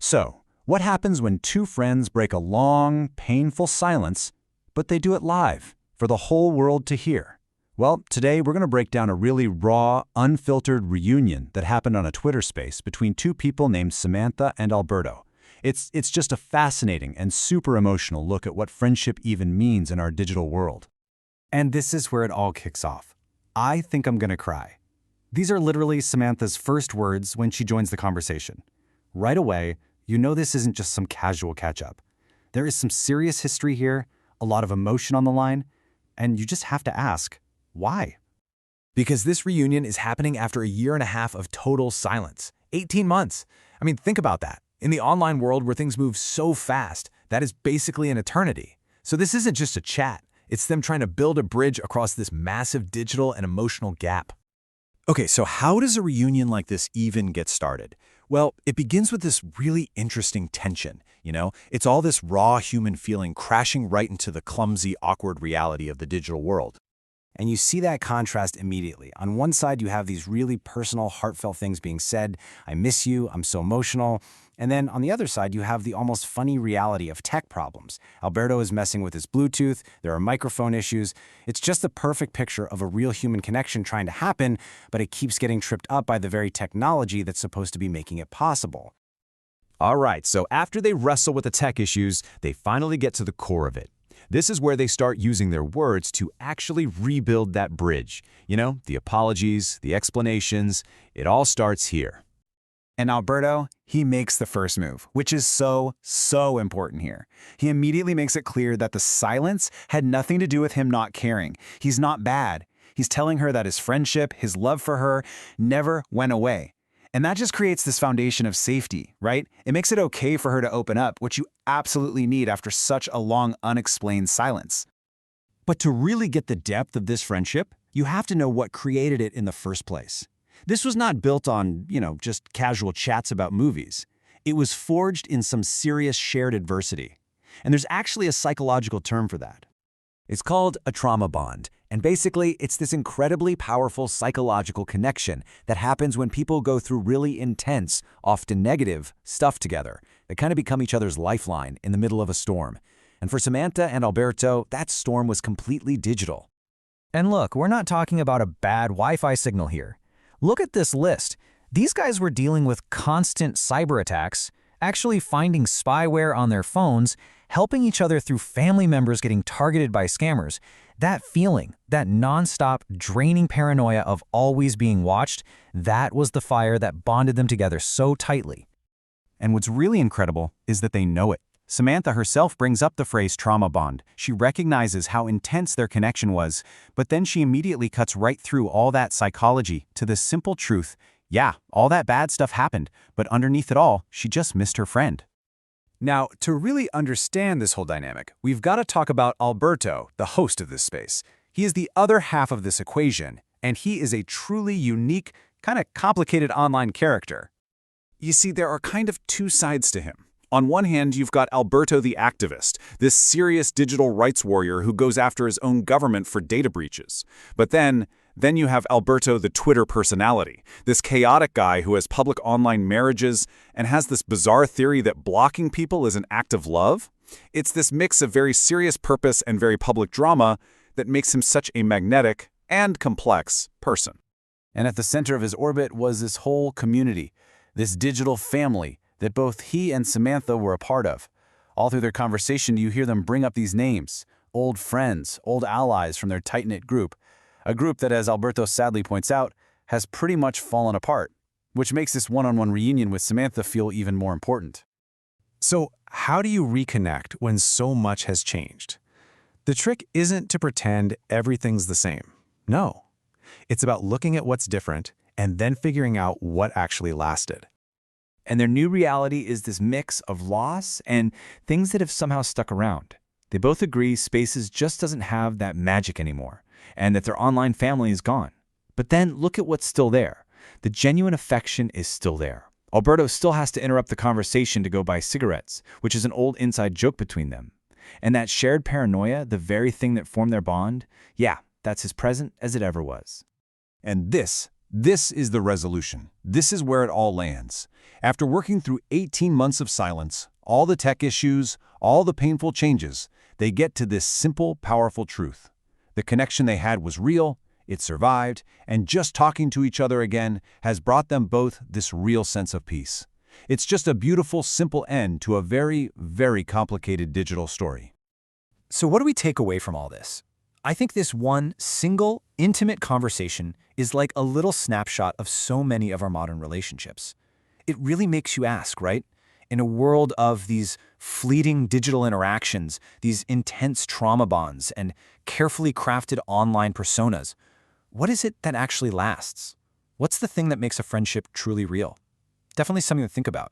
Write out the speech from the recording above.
So, what happens when two friends break a long, painful silence, but they do it live, for the whole world to hear? Well, today we're going to break down a really raw, unfiltered reunion that happened on a Twitter space between two people named Samantha and Alberto. It's just a fascinating and super emotional look at what friendship even means in our digital world. And this is where it all kicks off. I think I'm gonna cry. These are literally Samantha's first words when she joins the conversation. Right away, you know this isn't just some casual catch-up. There is some serious history here, a lot of emotion on the line, and you just have to ask, why? Because this reunion is happening after a year and a half of total silence. 18 months. I mean, think about that. In the online world where things move so fast, that is basically an eternity. So this isn't just a chat. It's them trying to build a bridge across this massive digital and emotional gap. Okay, so how does a reunion like this even get started? Well, it begins with this really interesting tension, It's all this raw human feeling crashing right into the clumsy, awkward reality of the digital world. And you see that contrast immediately. On one side, you have these really personal, heartfelt things being said. I miss you, I'm so emotional. And then on the other side, you have the almost funny reality of tech problems. Alberto is messing with his Bluetooth, there are microphone issues. It's just the perfect picture of a real human connection trying to happen, but it keeps getting tripped up by the very technology that's supposed to be making it possible. All right, so after they wrestle with the tech issues, they finally get to the core of it. This is where they start using their words to actually rebuild that bridge. The apologies, the explanations, it all starts here. And Alberto, he makes the first move, which is so important here. He immediately makes it clear that the silence had nothing to do with him not caring. He's not bad. He's telling her that his friendship, his love for her, never went away. And that just creates this foundation of safety, right? It makes it okay for her to open up, which you absolutely need after such a long, unexplained silence. But to really get the depth of this friendship, you have to know what created it in the first place. This was not built on, just casual chats about movies. It was forged in some serious shared adversity. And there's actually a psychological term for that. It's called a trauma bond. And basically, it's this incredibly powerful psychological connection that happens when people go through really intense, often negative, stuff together. They kind of become each other's lifeline in the middle of a storm. And for Samantha and Alberto, that storm was completely digital. And look, we're not talking about a bad Wi-Fi signal here. Look at this list. These guys were dealing with constant cyber attacks, actually finding spyware on their phones, helping each other through family members getting targeted by scammers. That feeling, that nonstop, draining paranoia of always being watched, that was the fire that bonded them together so tightly. And what's really incredible is that they know it. Samantha herself brings up the phrase trauma bond. She recognizes how intense their connection was, but then she immediately cuts right through all that psychology to the simple truth. Yeah, all that bad stuff happened, but underneath it all, she just missed her friend. Now, to really understand this whole dynamic, we've got to talk about Alberto, the host of this space. He is the other half of this equation, and he is a truly unique, kind of complicated online character. You see, there are kind of two sides to him. On one hand, you've got Alberto the activist, this serious digital rights warrior who goes after his own government for data breaches. But then you have Alberto the Twitter personality, this chaotic guy who has public online marriages and has this bizarre theory that blocking people is an act of love. It's this mix of very serious purpose and very public drama that makes him such a magnetic and complex person. And at the center of his orbit was this whole community, this digital family that both he and Samantha were a part of. All through their conversation, you hear them bring up these names, old friends, old allies from their tight-knit group, a group that, as Alberto sadly points out, has pretty much fallen apart, which makes this one-on-one reunion with Samantha feel even more important. So how do you reconnect when so much has changed? The trick isn't to pretend everything's the same. No. It's about looking at what's different and then figuring out what actually lasted. And their new reality is this mix of loss and things that have somehow stuck around. They both agree Spaces just doesn't have that magic anymore, and that their online family is gone. But then look at what's still there. The genuine affection is still there. Alberto still has to interrupt the conversation to go buy cigarettes, which is an old inside joke between them. And that shared paranoia, the very thing that formed their bond, yeah, that's as present as it ever was. And this This is the resolution. This is where it all lands. After working through 18 months of silence, all the tech issues, all the painful changes, they get to this simple, powerful truth. The connection they had was real, it survived, and just talking to each other again has brought them both this real sense of peace. It's just a beautiful, simple end to a very, very complicated digital story. So what do we take away from all this? I think this one single, intimate conversation is like a little snapshot of so many of our modern relationships. It really makes you ask, right? In a world of these fleeting digital interactions, these intense trauma bonds, and carefully crafted online personas, what is it that actually lasts? What's the thing that makes a friendship truly real? Definitely something to think about.